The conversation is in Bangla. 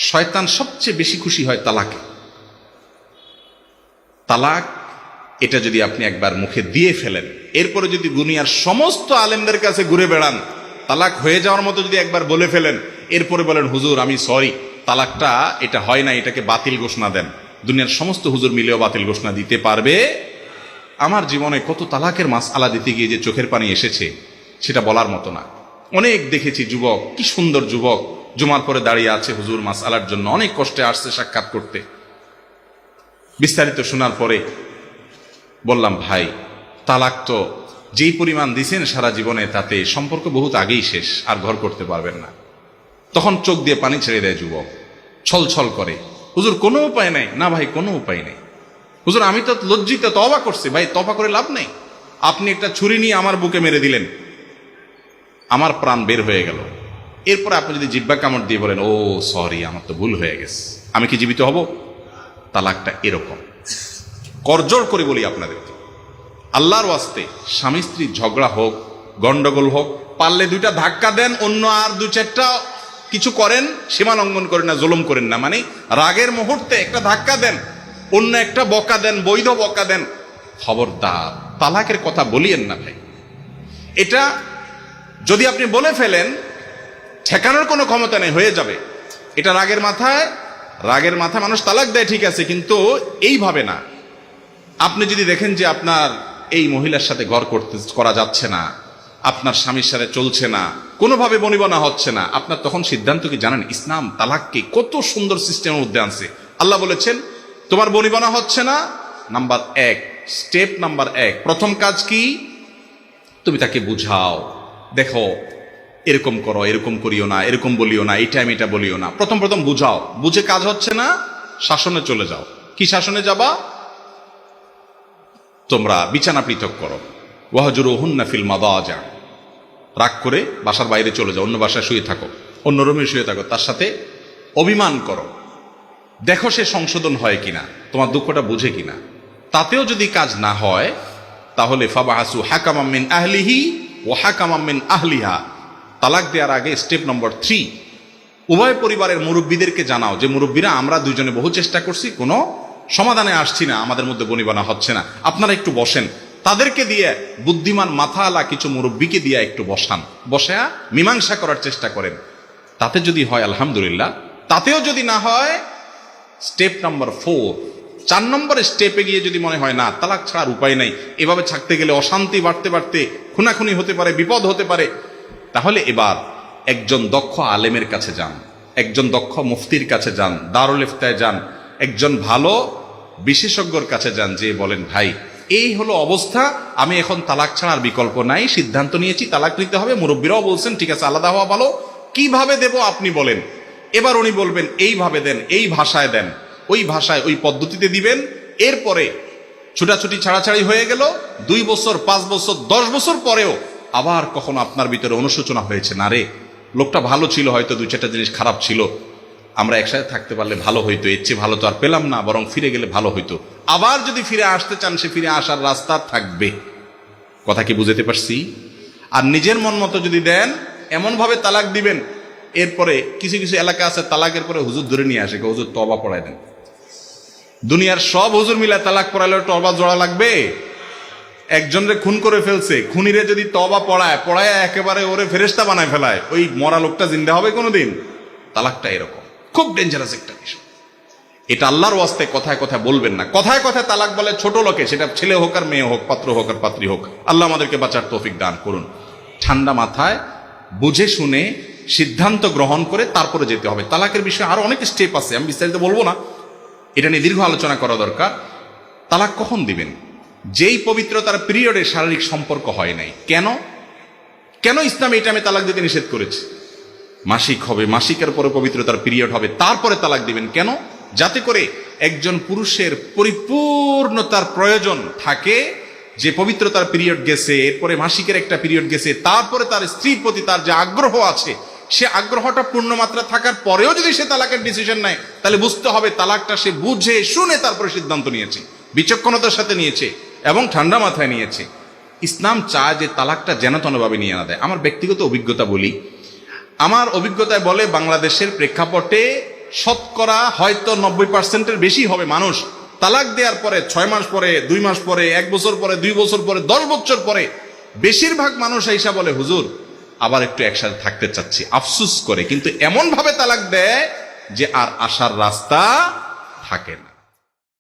শয়তান সবচেয়ে বেশি খুশি হয় তালাকে। তালাক এটা যদি আপনি একবার মুখে দিয়ে ফেলেন, এরপরে যদি দুনিয়ার সমস্ত আলেমদের কাছে ঘুরে বেড়ান, তালাক হয়ে যাওয়ার মতো যদি একবার বলে ফেলেন, এরপরে বলেন হুজুর আমি সরি, তালাকটা এটা হয় না, এটাকে বাতিল ঘোষণা দেন, দুনিয়ার সমস্ত হুজুর মিলেও বাতিল ঘোষণা দিতে পারবে? আমার জীবনে কত তালাকের মাসআলা দিতে গিয়ে যে চোখের পানি এসেছে সেটা বলার মতো না। অনেক দেখেছি যুবক, কি সুন্দর যুবক, জুমার পরে দাঁড়িয়ে আছে হুজুর মাসআলার জন্য, অনেক কষ্টে আসছে সাক্ষাৎ করতে। বিস্তারিত শোনার পরে বললাম ভাই, তালাক তো যেই পরিমাণ দিছেন সারা জীবনে, তাতে সম্পর্ক বহুত আগেই শেষ, আর ঘর করতে পারবেন না। তখন চোখ দিয়ে পানি ছেড়ে দেয় যুবক, ছল ছল করে, হুজুর কোনো উপায় নাই? না ভাই কোনো উপায় নেই। হুজুর আমি তো লজ্জিত, তওবা করছি। ভাই তওবা করে লাভ নেই, আপনি একটা ছুরি নিয়ে আমার বুকে মেরে দিলেন, আমার প্রাণ বের হয়ে গেল। এরপরে আপনি যদি জিহ্বা কামড় দিয়ে বলেন ও সরি আমার তো ভুল হয়ে গেছে, আমি কি জীবিত হব? তালাকটা এরকম। করজোড় করে বলি আপনাদেরকে, আল্লাহর ওয়াস্তে স্বামী স্ত্রীর ঝগড়া হোক, গন্ডগোল হোক, পারলে দুইটা ধাক্কা দেন, অন্য আর দু চারটা কিছু করেন, সীমা লঙ্ঘন করেন না, জুলুম করেন না। মানে রাগের মুহূর্তে একটা ধাক্কা দেন, অন্য একটা বকা দেন, বৈধ বকা দেন। খবরদার তালাকের কথা বলিয়েন না ভাই। এটা যদি আপনি বলে ফেলেন, ঠেকানোর কোনো ক্ষমতা নেই, হয়ে যাবে। এটা রাগের মাথায় মানুষ তালাক দেয়, ঠিক আছে, কিন্তু এইভাবে না। আপনি যদি দেখেন যে আপনার এই মহিলার সাথে ঘর করা যাচ্ছে না, আপনার স্বামীর সাথে চলছে না, কোনোভাবে বনিবনা হচ্ছে না, আপনার তখন সিদ্ধান্ত কি জানেন? ইসলাম তালাককে কত সুন্দর সিস্টেমের মধ্যে আনছে। আল্লাহ বলেছেন তোমার বনিবনা হচ্ছে না, নাম্বার 1, স্টেপ নাম্বার 1, প্রথম কাজ কি? তুমি তাকে বুঝাও, দেখো এরকম করো, এরকম করিও না, এরকম বলিও না, এই টাইম এটা বলিও না। প্রথম বুঝাও, বুঝে কাজ হচ্ছে না, শাসনে চলে যাও। কি শাসনে যাবা? তোমরা বিছানা পৃথক করো, ওয়াহজুরুহুন্না ফিল মাদাজা, রাগ করে বাসার বাইরে চলে যাও, অন্য বাসায় শুয়ে থাকো, অন্য রুমে শুয়ে থাকো, তার সাথে অভিমান করো, দেখো সে সংশোধন হয় কিনা, তোমার দুঃখটা বুঝে কিনা। তাতেও যদি কাজ না হয়, তাহলে ফাবাহাসু হাকামাম মিন আহলিহি ওয়া হাকামাম মিন আহলিহা। তালাক দেওয়ার আগে স্টেপ নম্বর 3, উভয় পরিবারের মুরব্বীদেরকে জানাও যে মুরব্বীরা আমরা দুইজনে বহু চেষ্টা করছি, কোনো সমাধানে আসছি না, আমাদের মধ্যে বনিবনা হচ্ছে না, আপনারা একটু বসেন। তাদেরকে দিয়ে, বুদ্ধিমান মাথাওয়ালা কিছু মুরব্বীকে দিয়ে একটু বসা মীমাংসা করার চেষ্টা করেন। তাতে যদি হয় আলহামদুলিল্লাহ, তাতেও যদি না হয় স্টেপ নাম্বার 4 নম্বরের স্টেপে গিয়ে যদি মনে হয় না তালাক ছাড়ার উপায় নাই, এভাবে থাকতে গেলে অশান্তি বাড়তে বাড়তে খুনাখুনি হতে পারে, বিপদ হতে পারে, তাহলে এবার একজন দক্ষ আলেমের কাছে যান, একজন দক্ষ মুফতির কাছে যান, দারুল ইফতায় যান, একজন ভালো বিশেষজ্ঞর কাছে যান, যে বলেন ভাই এই হলো অবস্থা, আমি এখন তালাক ছাড়ার বিকল্প নাই, সিদ্ধান্ত নিয়েছি তালাক নিতে হবে, মুরব্বীরাও বলছেন ঠিক আছে আলাদা হওয়া ভালো, কিভাবে দেব আপনি বলেন। এবার উনি বলবেন এইভাবে দেন, এই ভাষায় দেন, ওই ভাষায় ওই পদ্ধতিতে দিবেন। এরপরে ছুটাছুটি ছাড়াছাড়ি হয়ে গেল, 2 বছর 5 বছর 10 বছর পরেও আবার কখনো আপনার ভিতরে অনুশোচনা হয়েছে, না রে লোকটা ভালো ছিল, হয়তো 2-4টা জিনিস খারাপ ছিল, আমরা একসাথে থাকতে পারলে ভালো হইতো, এর চেয়ে ভালো তো আর পেলাম না, বরং ফিরে গেলে ভালো হইতো। আবার যদি ফিরে আসতে চান, সে ফিরে আসার রাস্তা থাকবে। কথা কি বুঝতে পারছি? আর নিজের মন মতো যদি দেন, এমন ভাবে তালাক দিবেন, এরপরে কিছু কিছু এলাকা আছে তালাকের পরে হুজুর ধরে নিয়ে আসে, হুজুর তওবা পড়ায় দেন। দুনিয়ার সব হুজুর মিলে তালাক পড়াইলে তওবা জোড়া লাগবে? একজনরে খুন করে ফেলছে, খুনিরে যদি তওবা পড়ায় একেবারে ওরে ফেরেশতা বানায় ফেলায়, ওই মরা লোকটা জিন্দা হবে কোনোদিন? তালাকটা এরকম খুব ডেঞ্জারাস একটা বিষয়। এটা আল্লাহর ওয়াস্তে কথায় কথায় বলবেন না। কথায় কথায় তালাক বলে ছোট লোকে, সেটা ছেলে হোক আর মেয়ে হোক, পাত্র হোক আর পাত্রী হোক। আল্লাহ আমাদেরকে বাঁচার তৌফিক দান করুন। ঠান্ডা মাথায় বুঝে শুনে সিদ্ধান্ত গ্রহণ করে তারপরে যেতে হবে। তালাকের বিষয়ে আরো অনেক স্টেপ আছে, আমি বিস্তারিত বলবো না, এটা নিয়ে দীর্ঘ আলোচনা করা দরকার। তালাক কখন দিবেন? যেই পবিত্রতার পিরিয়ডে শারীরিক সম্পর্ক হয় নাই। কেন ইসলাম এই টাইমে তালাক দিতে নিষেধ করেছে? মাসিক হবে, মাসিকের পরে পবিত্রতার পিরিয়ড হবে, তারপরে তালাক দিবেন। কেন? যাতে করে একজন পুরুষের পরিপূর্ণতার প্রয়োজন থাকে, যে পবিত্রতার পিরিয়ড গেছে, এরপরে মাসিকের একটা পিরিয়ড গেছে, তারপরে তার স্ত্রীর প্রতি তার যে আগ্রহ আছে, সে আগ্রহটা পূর্ণমাত্রা থাকার পরেও যদি সে তালাকের ডিসিশন নেয়, তাহলে বুঝতে হবে তালাকটা সে বুঝে শুনে তারপরে সিদ্ধান্ত নিয়েছে, বিচক্ষণতার সাথে নিয়েছে এবং ঠান্ডা মাথায় নিয়েছে। ইসলাম চায় যে তালাকটা যেন তেনভাবে নিয়ে না দেয়। আমার ব্যক্তিগত অভিজ্ঞতা বলি, আমার অভিজ্ঞতায় বলে বাংলাদেশের প্রেক্ষাপটে শতকরা হয়তো 90%-এর বেশি হবে মানুষ তালাক দেওয়ার পরে 6 মাস পরে, 2 মাস পরে, 1 বছর পরে, 2 বছর পরে, 10 বছর পরে বেশিরভাগ মানুষ আইসা বলে, হুজুর আবার একটু একসাথে থাকতে চাচ্ছি, আফসুস করে। কিন্তু এমন ভাবে তালাক দেয় যে আর আসার রাস্তা থাকে না।